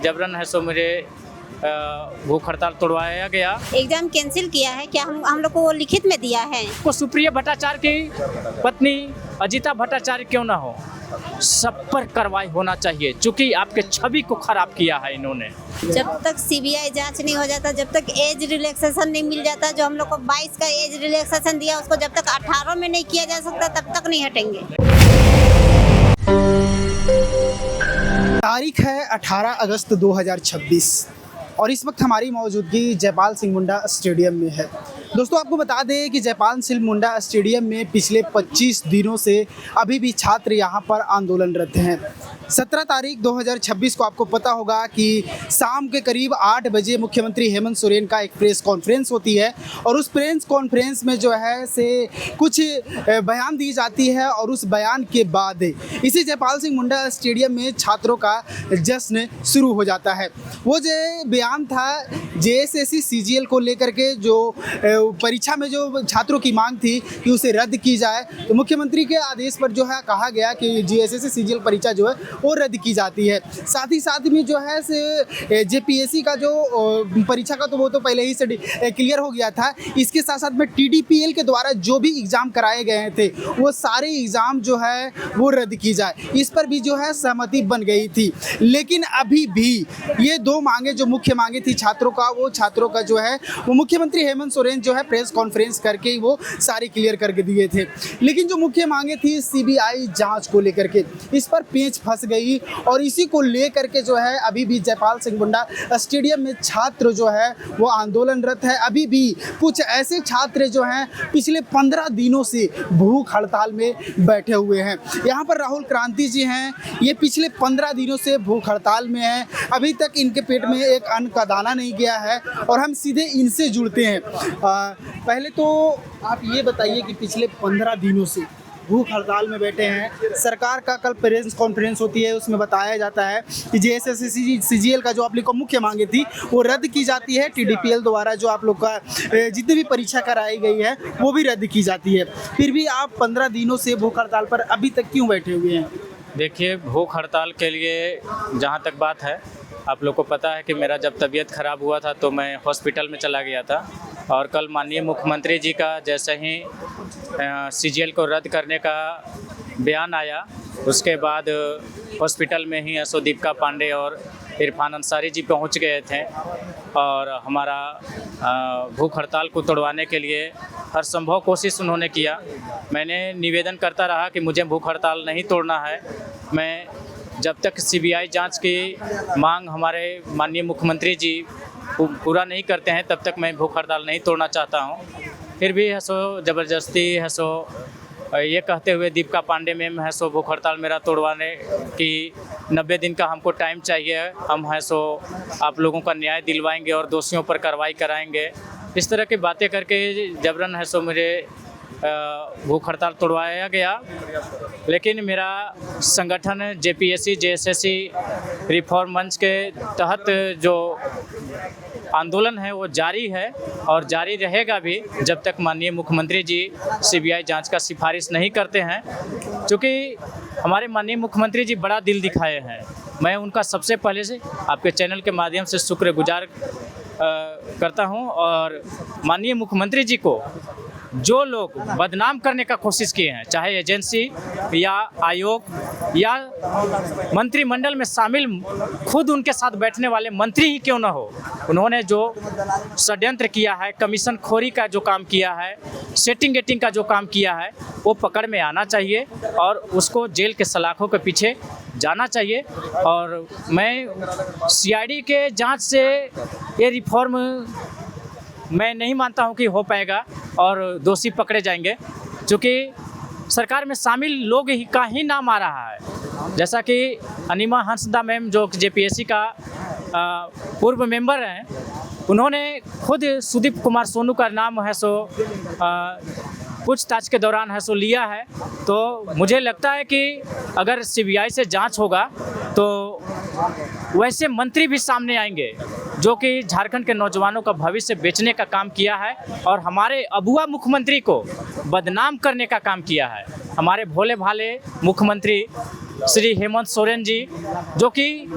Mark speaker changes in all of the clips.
Speaker 1: जबरन है सो मुझे भूख हड़ताल तोड़वाया गया।
Speaker 2: एग्जाम कैंसिल किया है क्या? हम लोग को लिखित में दिया है।
Speaker 1: को सुप्रिया भट्टाचार्य की पत्नी अजिता भट्टाचार्य क्यों ना हो, सब पर कार्रवाई होना चाहिए, क्योंकि आपके छवि को खराब किया है इन्होंने।
Speaker 2: जब तक सीबीआई जांच नहीं हो जाता, जब तक एज रिलैक्सेशन नहीं मिल जाता, जो हम लोग को 22 का एज रिलैक्सेशन दिया उसको जब तक 18 में नहीं किया जा सकता तब तक नहीं हटेंगे।
Speaker 3: तारीख है 18 अगस्त 2026 और इस वक्त हमारी मौजूदगी जयपाल सिंह मुंडा स्टेडियम में है। दोस्तों, आपको बता दें कि जयपाल सिंह मुंडा स्टेडियम में पिछले 25 दिनों से अभी भी छात्र यहां पर आंदोलनरत हैं। 17 तारीख 2026 को आपको पता होगा कि शाम के करीब 8 बजे मुख्यमंत्री हेमंत सोरेन का एक प्रेस कॉन्फ्रेंस होती है और उस प्रेस कॉन्फ्रेंस में जो है से कुछ बयान दी जाती है और उस बयान के बाद इसी जयपाल सिंह मुंडा स्टेडियम में छात्रों का जश्न शुरू हो जाता है। वो जो बयान था जेएसएससी सीजीएल को लेकर के, जो परीक्षा में जो छात्रों की मांग थी कि उसे रद्द की जाए, तो मुख्यमंत्री के आदेश पर जो है कहा गया कि जेएसएससी सीजीएल परीक्षा जो है वो रद्द की जाती है। साथ ही साथ में जो है से जेपीएससी का जो परीक्षा का तो वो तो पहले ही से क्लियर हो गया था। इसके साथ साथ में टीडीपीएल के द्वारा जो भी एग्ज़ाम कराए गए थे वो सारे एग्ज़ाम जो है वो रद्द की जाए, इस पर भी जो है सहमति बन गई थी। लेकिन अभी भी ये दो मांगे जो मुख्य मांगे थी छात्रों का, वो छात्रों का जो है वो मुख्यमंत्री हेमंत सोरेन जो है प्रेस कॉन्फ्रेंस करके ही वो सारी क्लियर करके दिए थे। लेकिन जो मुख्य मांगे थी सीबीआई जांच को लेकर के, इस पर पेंच फंस गई और इसी को लेकर के जो है अभी भी जयपाल सिंह मुंडा स्टेडियम में छात्र जो है वो आंदोलनरत है। अभी भी कुछ ऐसे छात्र जो हैं पिछले 15 दिनों से भूख हड़ताल में बैठे हुए हैं। यहाँ पर राहुल क्रांति जी हैं, ये पिछले 15 दिनों से भूख हड़ताल में हैं। अभी तक इनके पेट में एक अन्न का दाना नहीं गया है और हम सीधे इनसे जुड़ते हैं। पहले तो आप ये बताइए कि पिछले 15 दिनों से भूख हड़ताल में बैठे हैं। सरकार का कल प्रेस कॉन्फ्रेंस होती है, उसमें बताया जाता है कि जेएसएससी सीजीएल का जो आप लोग को मुख्य मांगे थी वो रद्द की जाती है। टीडीपीएल द्वारा जो आप लोग का जितनी भी परीक्षा कराई गई है वो भी रद्द की जाती है। फिर भी आप 15 दिनों से भूख हड़ताल पर अभी तक क्यों बैठे हुए हैं?
Speaker 1: देखिए, भूख हड़ताल के लिए जहाँ तक बात है, आप लोग को पता है कि मेरा जब तबीयत ख़राब हुआ था तो मैं हॉस्पिटल में चला गया था और कल माननीय मुख्यमंत्री जी का जैसे ही सीजीएल को रद्द करने का बयान आया, उसके बाद हॉस्पिटल में ही दीपिका पांडे और इरफान अंसारी जी पहुंच गए थे और हमारा भूख हड़ताल को तोड़वाने के लिए हर संभव कोशिश उन्होंने किया। मैंने निवेदन करता रहा कि मुझे भूख हड़ताल नहीं तोड़ना है। मैं जब तक सीबीआई जांच की मांग हमारे माननीय मुख्यमंत्री जी पूरा नहीं करते हैं तब तक मैं भूख हड़ताल नहीं तोड़ना चाहता हूं। फिर भी है सो ज़बरदस्ती है सो ये कहते हुए दीपिका पांडे मैम है सो भूख हड़ताल मेरा तोड़वाने की 90 दिन का हमको टाइम चाहिए, हम है सो आप लोगों का न्याय दिलवाएंगे और दोषियों पर कार्रवाई कराएंगे। इस तरह की बातें करके जबरन है सो मुझे भूख हड़ताल तोड़वाया गया। लेकिन मेरा संगठन जेपीएससी जेएसएससी रिफॉर्म मंच के तहत जो आंदोलन है वो जारी है और जारी रहेगा भी जब तक माननीय मुख्यमंत्री जी सीबीआई जांच का सिफारिश नहीं करते हैं। क्योंकि हमारे माननीय मुख्यमंत्री जी बड़ा दिल दिखाए हैं, मैं उनका सबसे पहले से आपके चैनल के माध्यम से शुक्रगुजार करता हूं। और माननीय मुख्यमंत्री जी को जो लोग बदनाम करने का कोशिश किए हैं, चाहे एजेंसी या आयोग या मंत्रिमंडल में शामिल खुद उनके साथ बैठने वाले मंत्री ही क्यों ना हो, उन्होंने जो षड्यंत्र किया है, कमीशन खोरी का जो काम किया है, सेटिंग गेटिंग का जो काम किया है, वो पकड़ में आना चाहिए और उसको जेल के सलाखों के पीछे जाना चाहिए। और मैं सीआईडी के जांच से ये रिफॉर्म मैं नहीं मानता हूं कि हो पाएगा और दोषी पकड़े जाएंगे, क्योंकि सरकार में शामिल लोग ही का ही नाम आ रहा है। जैसा कि अनिमा हंसदा मैम जो जेपीएससी का पूर्व मेंबर हैं, उन्होंने खुद सुदीप कुमार सोनू का नाम है सो पूछताछ के दौरान है सो लिया है। तो मुझे लगता है कि अगर सीबीआई से जांच होगा तो वैसे मंत्री भी सामने आएंगे जो कि झारखंड के नौजवानों का भविष्य बेचने का काम किया है और हमारे अबुआ मुख्यमंत्री को बदनाम करने का काम किया है। हमारे भोले भाले मुख्यमंत्री श्री हेमंत सोरेन जी, जो कि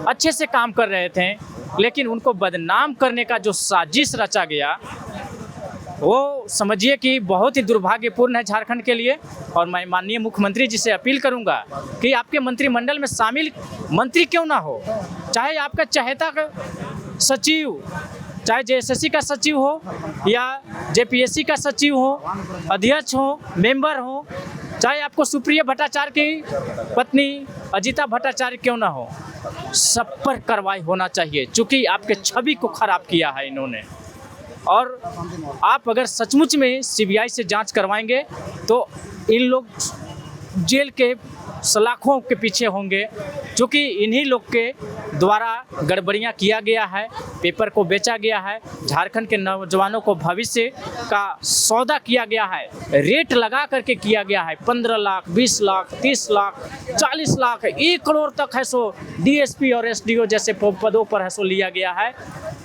Speaker 1: अच्छे से काम कर रहे थे, लेकिन उनको बदनाम करने का जो साजिश रचा गया वो समझिए कि बहुत ही दुर्भाग्यपूर्ण है झारखंड के लिए। और मैं माननीय मुख्यमंत्री जी से अपील करूंगा कि आपके मंत्रिमंडल में शामिल मंत्री क्यों ना हो, चाहे आपका चहेता का सचिव, चाहे जेएसएससी का सचिव हो या जेपीएससी का सचिव हो, अध्यक्ष हो, मेंबर हो, चाहे आपको सुप्रिया भट्टाचार्य की पत्नी अजिता भट्टाचार्य क्यों ना हो, सब पर कार्रवाई होना चाहिए, चूँकि आपके छवि को खराब किया है इन्होंने। और आप अगर सचमुच में सीबीआई से जांच करवाएंगे तो इन लोग जेल के सलाखों के पीछे होंगे, क्योंकि इन्हीं लोग के द्वारा गड़बड़ियाँ किया गया है, पेपर को बेचा गया है, झारखंड के नौजवानों को भविष्य का सौदा किया गया है, रेट लगा करके किया गया है। 15 लाख, 20 लाख, 30 लाख, 40 लाख, 1 करोड़ तक है सो डीएसपी और एसडीओ जैसे पदों पर है सो लिया गया है,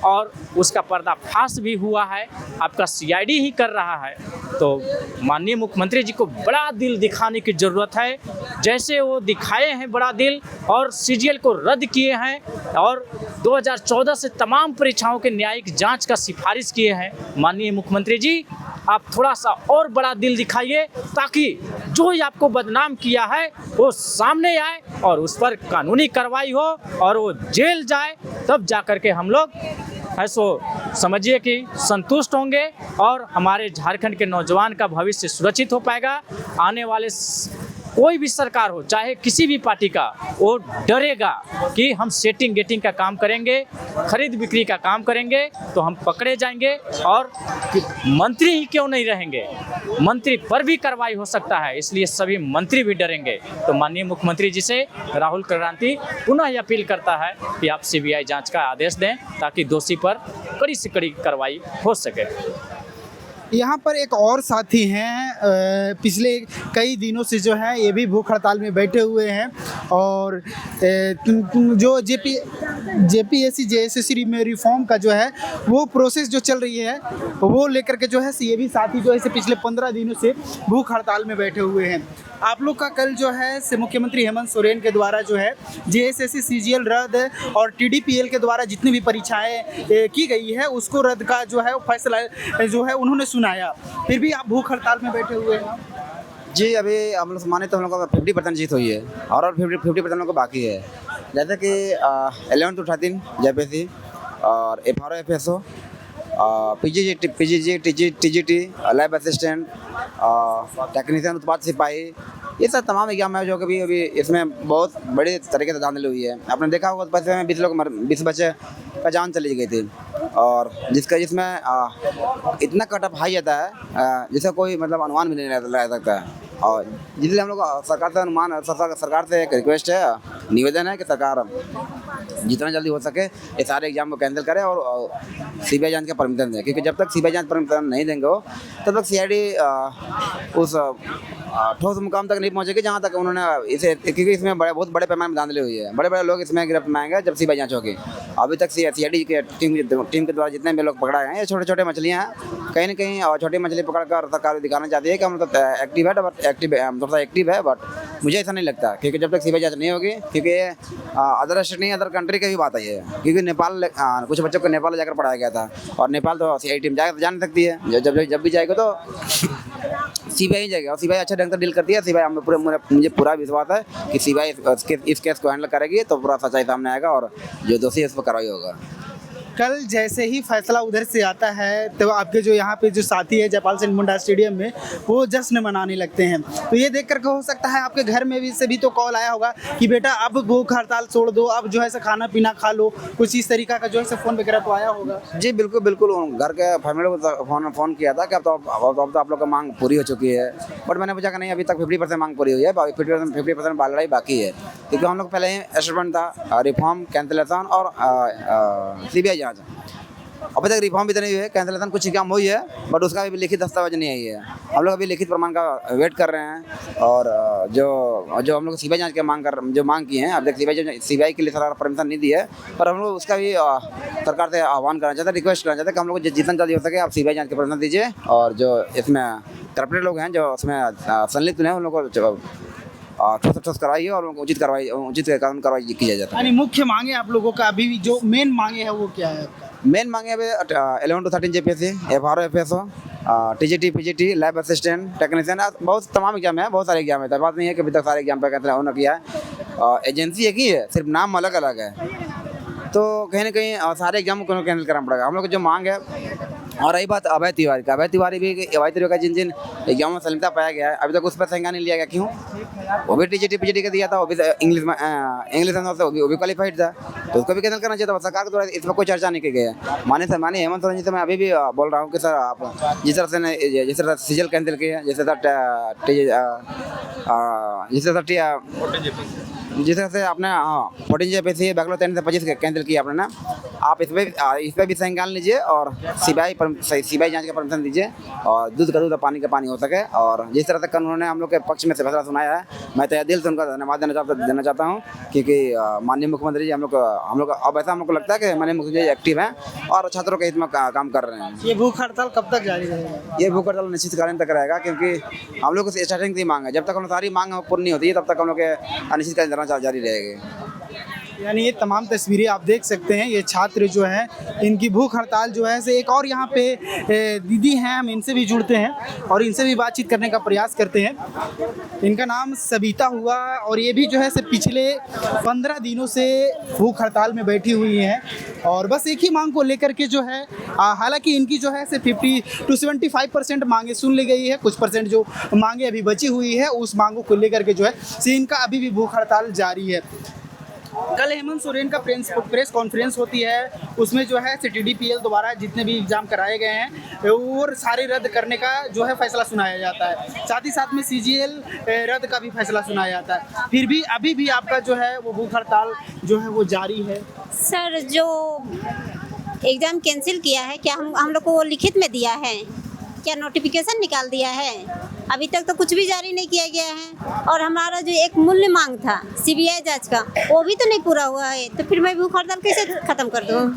Speaker 1: और उसका पर्दाफाश भी हुआ है, आपका सीआईडी ही कर रहा है। तो माननीय मुख्यमंत्री जी को बड़ा दिल दिखाने की ज़रूरत है, जैसे वो दिखाए हैं बड़ा दिल और सीजीएल को रद्द किए हैं और 2014 से तमाम परीक्षाओं के न्यायिक जांच का सिफारिश किए हैं। माननीय मुख्यमंत्री जी, आप थोड़ा सा और बड़ा दिल दिखाइए, ताकि जो ही आपको बदनाम किया है वो सामने आए और उस पर कानूनी कार्रवाई हो और वो जेल जाए, तब जा कर के हम लोग है सो समझिए कि संतुष्ट होंगे और हमारे झारखंड के नौजवान का भविष्य सुरक्षित हो पाएगा। आने वाले कोई भी सरकार हो, चाहे किसी भी पार्टी का, वो डरेगा कि हम सेटिंग गेटिंग का काम करेंगे, खरीद बिक्री का काम करेंगे तो हम पकड़े जाएंगे, और मंत्री ही क्यों नहीं रहेंगे, मंत्री पर भी कार्रवाई हो सकता है, इसलिए सभी मंत्री भी डरेंगे। तो माननीय मुख्यमंत्री जी से राहुल क्रांति पुनः अपील करता है कि आप सीबीआई जांच का आदेश दें, ताकि दोषी पर कड़ी से कड़ी कार्रवाई हो सके।
Speaker 3: यहाँ पर एक और साथी हैं, पिछले कई दिनों से जो है ये भी भूख हड़ताल में बैठे हुए हैं, और जो जेपीएससी जेएसएससी में रिफॉर्म का जो है वो प्रोसेस जो चल रही है वो लेकर के जो है ये भी साथी जो है पिछले 15 दिनों से भूख हड़ताल में बैठे हुए हैं। आप लोग का कल जो है से मुख्यमंत्री हेमंत सोरेन के द्वारा जो है जेएसएससी सीजीएल रद्द और टीडीपीएल के द्वारा जितनी भी परीक्षाएं की गई है उसको रद्द का जो है फैसला जो है उन्होंने सुनाया, फिर भी आप भूख हड़ताल में बैठे हुए हैं।
Speaker 4: जी, अभी हम लोग माने तो हम लोग का 50% जीत हुई है और 50% लोग को बाकी है, जैसे कि 11 to 13 जेपीएससी और FRO FSO, PGG TGT, lab assistant, technician, उत्पाद सिपाही, ये सब तमाम एग्जाम है जो कि अभी इसमें बहुत बड़े तरीके से धांधली हुई है। आपने देखा होगा पैसे में 20 बच्चे का जान चली गई थी, और जिसमें इतना कटअप हाई आता है जिसका कोई मतलब अनुमान भी नहीं लगा सकता है। और जिसलिए हम लोग सरकार से सरकार से एक रिक्वेस्ट है, निवेदन है कि सरकार जितना जल्दी हो सके ये सारे एग्जाम को कैंसिल करें और सीबीआई जांच का परमिशन दें, क्योंकि जब तक सीबीआई जांच परमिशन नहीं देंगे वो तब तक सीआईडी उस ठोस मुकाम तक नहीं पहुंचेगी जहां तक उन्होंने इसे, क्योंकि इसमें बहुत बड़े पैमाने में धांधली हुई है, बड़े लोग इसमें गिरफ्त में आएंगे जब सीबीआई जांच होगी। अभी तक सीआईडी के टीम के द्वारा जितने भी लोग पकड़ाए हैं ये छोटे छोटे मछलियाँ हैं, कहीं ना कहीं और छोटी मछली पकड़कर सरकार दिखाना चाहती है कि हम लोग एक्टिव है, बट मुझे ऐसा नहीं लगता, क्योंकि जब तक सीबीआई जांच नहीं होगी, क्योंकि अदर स्टेट नहीं अदर कंट्री की भी बात आई है, क्योंकि नेपाल कुछ बच्चों को नेपाल जाकर पढ़ाया गया था, और नेपाल तो सीआईडी टीम जा नहीं सकती है, जब भी जाएगा तो सीबीआई जाएगा, और सीबीआई अच्छा ढंग से डील करती है। सीबीआई मुझे पूरा विश्वास है कि सीबीआई इस केस को हैंडल करेगी तो पूरा सच्चाई सामने आएगा और जो दोषी है उस पर कार्रवाई होगा।
Speaker 3: कल जैसे ही फैसला उधर से आता है तो आपके जो यहाँ पे जो साथी है जयपाल सिंह मुंडा स्टेडियम में वो जश्न मनाने लगते हैं, तो ये देख करके हो सकता है आपके घर में भी से भी तो कॉल आया होगा कि बेटा अब भूख हड़ताल छोड़ दो, अब जो है से खाना पीना खा लो, कुछ इस तरीका का जो है से फ़ोन वगैरह तो आया होगा। जी
Speaker 4: बिल्कुल घर के फैमिली को फ़ोन किया था कि अब तो आप लोग का मांग पूरी हो चुकी है, बट मैंने पूछा कि नहीं, अभी तक 50% मांग पूरी हुई है, 50% लड़ाई बाकी है, क्योंकि हम लोग पहले ही एस्टेटमेंट था, रिफॉर्म, कैंसिलेशन और सीबीआई जांच। अभी तक रिफॉर्म भी तो नहीं हुई है, कैंसिलेशन कुछ काम हुई है, बट उसका भी लिखित दस्तावेज नहीं आई है। हम लोग अभी लिखित प्रमाण का वेट कर रहे हैं, और जो हम लोग सीबीआई जांच के मांग की हैं, अब तक सीबीआई के लिए सरकार परमिशन नहीं दी है, पर हम लोग उसका भी सरकार से आह्वान करना चाहते हैं, रिक्वेस्ट करना चाहते हैं कि हम लोग जितना जल्दी हो सके आप सीबीआई जांच के परमिशन दीजिए, और जो इसमें कल्प्रिट लोग हैं जो उसमें संलिप्त हैं उन लोगों को ठोस कार्रवाई और उनको उचित कानून कार्रवाई की जाता है।
Speaker 3: यानी मुख्य मांगे आप लोगों का अभी भी जो मेन मांगे है वो क्या है आपका?
Speaker 4: मेन मांगे अभी 11 to 13 JPSC, FRO FSO, TGT PGT, lab assistant, technician, बहुत तमाम एग्जाम है, बहुत सारे एग्जाम है। तो बात नहीं है कि अभी तक सारे एग्जाम पर कहते हैं किया है। एजेंसी एक ही है, सिर्फ नाम अलग अलग है। तो कहीं ना कहीं सारे एग्जाम को कैंसिल करना पड़ेगा। हम लोग की जो मांग है। और रही बात अभय तिवारी का, अभय तिवारी का जिन जिन एग्जामों में संलिप्तता पाया गया है, अभी तक उस पर संज्ञान नहीं लिया गया। क्यों? वो भी TGT PGT का दिया था, वो भी इंग्लिश से वो भी क्वालिफाइड था, तो उसको भी कैंसिल करना चाहिए था। सरकार के द्वारा इस पर कोई चर्चा नहीं की गई है। माननीय हेमंत सोरेन जी से मैं अभी भी बोल रहा हूँ कि सर आप जिस तरह से सीजल कैंसिल किए, जिस तरह से आपने 14 JPSC बैंगलोर 3 से 25 कैंसिल किया आपने ना, आप इस पर भी संज्ञान लीजिए और सीबीआई जांच का परमिशन दीजिए और दूध का दूध और पानी का पानी हो सके। और जिस तरह से कानून ने हम लोग के पक्ष में से फैसला सुनाया है, मैं तहे दिल से उनका धन्यवाद देना चाहता हूँ, क्योंकि माननीय मुख्यमंत्री जी हम लोग अब ऐसा हमको लगता है कि माननीय मुख्यमंत्री जी एक्टिव हैं और छात्रों के हित में काम कर रहे हैं।
Speaker 3: ये भूख हड़ताल कब तक जारी रहेगा?
Speaker 4: ये भूख हड़ताल निश्चितकालीन तक रहेगा, क्योंकि हम लोग को स्टार्टिंग से मांग है, जब तक हम सारी मांग पूरी नहीं होती है तब तक हम लोग के अनिश्चितकालीन जारी रहेगी।
Speaker 3: यानी ये तमाम तस्वीरें आप देख सकते हैं, ये छात्र जो हैं इनकी भूख हड़ताल जो है से एक और यहाँ पे दीदी हैं, हम इनसे भी जुड़ते हैं और इनसे भी बातचीत करने का प्रयास करते हैं। इनका नाम सबिता हुआ और ये भी जो है से पिछले 15 दिनों से भूख हड़ताल में बैठी हुई हैं और बस एक ही मांग को लेकर के जो है, हालांकि इनकी जो है से 50 to 75% मांगे सुन ली गई है, कुछ परसेंट जो मांगे अभी बची हुई है उस मांगों को लेकर के जो है से इनका अभी भी भूख हड़ताल जारी है। कल हेमंत सोरेन का प्रेस कॉन्फ्रेंस होती है, उसमें जो है TDPL द्वारा जितने भी एग्जाम कराए गए हैं और सारे रद्द करने का जो है फैसला सुनाया जाता है, साथ ही साथ में CGL रद्द का भी फैसला सुनाया जाता है। फिर भी अभी भी आपका जो है वो भूख हड़ताल जो है वो जारी है।
Speaker 2: सर जो एग्ज़ाम कैंसिल किया है, क्या हम लोग को लिखित में दिया है? क्या नोटिफिकेशन निकाल दिया है? अभी तक तो कुछ भी जारी नहीं किया गया है। और हमारा जो एक मूल्य मांग था CBI जांच का, वो भी तो नहीं पूरा हुआ है, तो फिर मैं भूख हड़ताल कैसे खत्म कर दूँ?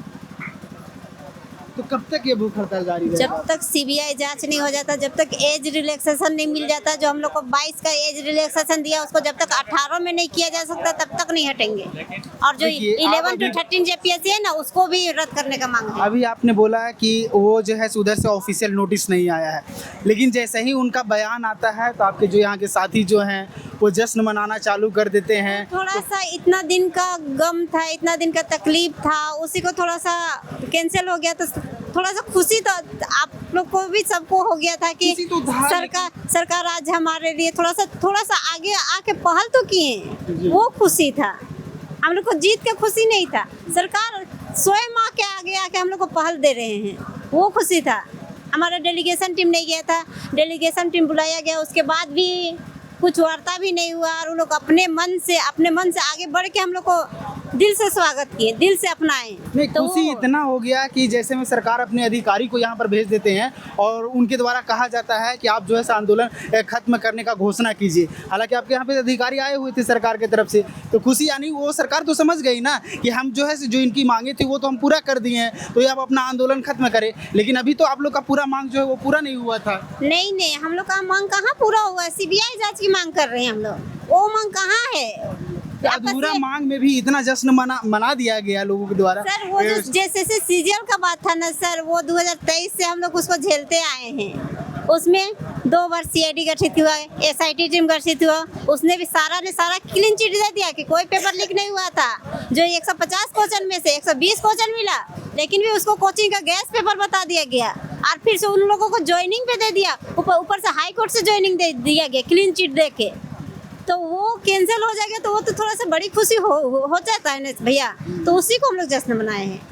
Speaker 3: तो कब तक ये भूख हड़ताल जारी रहेगा?
Speaker 2: जब तक CBI जांच नहीं हो जाता, जब तक एज रिलैक्सेशन नहीं मिल जाता, जो हम लोग को 22 का एज रिलैक्सेशन दिया उसको जब तक 18 में नहीं किया जा सकता तब तक नहीं हटेंगे। और जो 11 to 13 JPSC है ना, उसको भी रद्द करने का मांग है।
Speaker 3: अभी आपने बोला कि वो जो है उधर से ऑफिशियल नोटिस नहीं आया है, लेकिन जैसे ही उनका बयान आता है तो आपके जो यहाँ के साथी जो हैं वो जश्न मनाना चालू कर देते हैं।
Speaker 2: थोड़ा सा इतना दिन का गम था, इतना दिन का तकलीफ था, उसी को थोड़ा सा कैंसिल हो गया तो थोड़ा सा खुशी तो आप लोग को भी सबको हो गया था कि सरकार आज हमारे लिए थोड़ा सा आगे आके पहल तो किए, वो खुशी था। हम लोग को जीत के खुशी नहीं था, सरकार स्वयं आके आगे आके हम लोग को पहल दे रहे हैं, वो खुशी था। हमारा डेलीगेशन टीम नहीं गया था, डेलीगेशन टीम बुलाया गया, उसके बाद भी कुछ वार्ता भी नहीं हुआ और उन लोग अपने मन से आगे बढ़ के हम लोग को दिल से स्वागत किए, दिल से अपनाए।
Speaker 3: नहीं, खुशी इतना हो गया कि जैसे में सरकार अपने अधिकारी को यहाँ पर भेज देते हैं और उनके द्वारा कहा जाता है कि आप जो है आंदोलन खत्म करने का घोषणा कीजिए। हालांकि आपके यहाँ पे अधिकारी आए हुए थे सरकार की तरफ से, तो खुशी यानी वो सरकार तो समझ गई ना कि हम जो है जो इनकी मांगे थी वो तो हम पूरा कर दिए हैं, तो ये आप अपना आंदोलन खत्म करें। लेकिन अभी तो आप लोग का पूरा मांग जो है वो पूरा नहीं हुआ था।
Speaker 2: नहीं, हम लोग का मांग कहाँ पूरा हुआ है? CBI जांच की मांग कर रहे हैं हम लोग, वो मांग कहाँ है?
Speaker 3: अधूरा मांग में भी इतना जश्न मना दिया गया लोगों के द्वारा।
Speaker 2: सर वो जैसे CGL का बात था ना सर, वो 2023 से हम लोग उसको झेलते आए हैं। उसमें 2 बार CID गठित हुआ, SIT टीम गठित हुआ, उसने भी सारा क्लीन चिट दे दिया कि कोई पेपर लीक नहीं हुआ था। जो 150 क्वेश्चन में से 120 क्वेश्चन मिला, लेकिन भी उसको कोचिंग का गैस पेपर बता दिया गया और फिर से उन लोगों को ज्वाइनिंग पे दे दिया, ऊपर से हाई कोर्ट से ज्वाइनिंग दे दिया गया क्लीन चिट दे के, तो वो कैंसिल हो जाएगा तो वो तो थोड़ा सा बड़ी खुशी हो जाता है ना भैया, तो उसी को हम लोग जश्न मनाए हैं।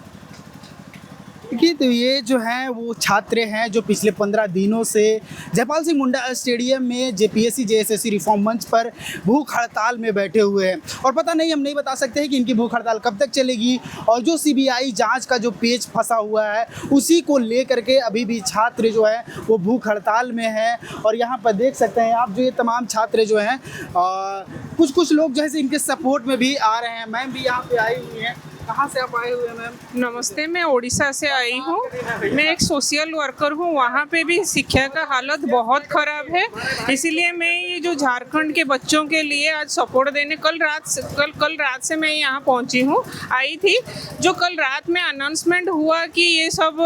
Speaker 3: देखिए, तो ये जो है वो छात्र हैं जो पिछले 15 दिनों से जयपाल सिंह मुंडा स्टेडियम में JPSC JSSC रिफॉर्म मंच पर भूख हड़ताल में बैठे हुए हैं और पता नहीं, हम नहीं बता सकते हैं कि इनकी भूख हड़ताल कब तक चलेगी। और जो CBI जांच का जो पेच फंसा हुआ है उसी को लेकर के अभी भी छात्र जो है वो भूख हड़ताल में है। और यहाँ पर देख सकते हैं आप, जो ये तमाम छात्र जो हैं कुछ लोग जो है इनके सपोर्ट में भी आ रहे हैं। मैम भी यहाँ पे आई हुई हैं, कहाँ से आप आए हुए हैं मैम?
Speaker 5: नमस्ते, मैं उड़ीसा से आई हूँ। मैं एक सोशल वर्कर हूँ। वहाँ पे भी शिक्षा का हालत बहुत ख़राब है। इसीलिए मैं ये जो झारखंड के बच्चों के लिए आज सपोर्ट देने कल रात से मैं यहाँ पहुँची हूँ, आई थी। जो कल रात में अनाउंसमेंट हुआ कि ये सब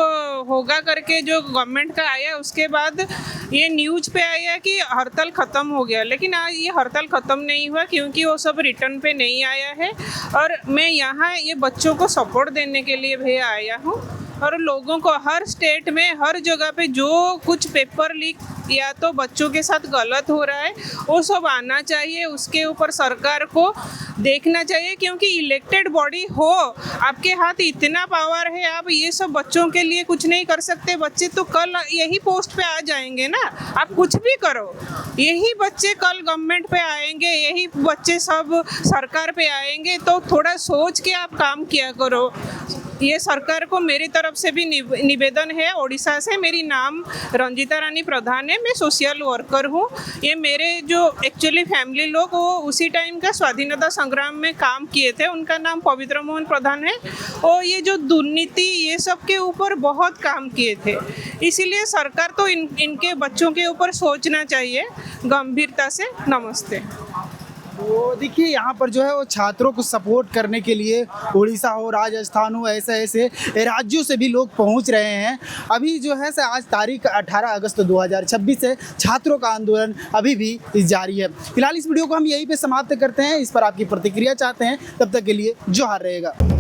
Speaker 5: होगा करके जो गवर्नमेंट का आया, उसके बाद ये न्यूज़ पे आया कि हड़ताल ख़त्म हो गया। लेकिन आज ये हड़ताल ख़त्म नहीं हुआ क्योंकि वो सब रिटर्न पे नहीं आया है। और मैं यहाँ ये बच्चों को सपोर्ट देने के लिए भी आया हूँ। और लोगों को हर स्टेट में हर जगह पे जो कुछ पेपर लीक या तो बच्चों के साथ गलत हो रहा है वो सब आना चाहिए, उसके ऊपर सरकार को देखना चाहिए। क्योंकि इलेक्टेड बॉडी हो, आपके हाथ इतना पावर है, आप ये सब बच्चों के लिए कुछ नहीं कर सकते। बच्चे तो कल यही पोस्ट पे आ जाएंगे ना, आप कुछ भी करो, यही बच्चे कल गवर्नमेंट पे आएंगे, यही बच्चे सब सरकार पे आएंगे। तो थोड़ा सोच के आप काम किया करो। ये सरकार को मेरी तरफ से भी निवेदन है। ओडिशा से मेरी नाम रंजिता रानी प्रधान है, मैं सोशल वर्कर हूँ। ये मेरे जो एक्चुअली फैमिली लोग वो उसी टाइम का स्वाधीनता संग्राम में काम किए थे, उनका नाम पवित्र मोहन प्रधान है। और ये जो दुर्नीति ये सब के ऊपर बहुत काम किए थे। इसीलिए सरकार तो इनके बच्चों के ऊपर सोचना चाहिए गंभीरता से। नमस्ते।
Speaker 3: तो देखिए यहाँ पर जो है वो छात्रों को सपोर्ट करने के लिए उड़ीसा हो, राजस्थान हो, ऐसे राज्यों से भी लोग पहुँच रहे हैं। अभी जो है आज तारीख 18 अगस्त 2026 है। छात्रों का आंदोलन अभी भी जारी है। फिलहाल इस वीडियो को हम यहीं पे समाप्त करते हैं। इस पर आपकी प्रतिक्रिया चाहते हैं, तब तक के लिए जोहार रहेगा।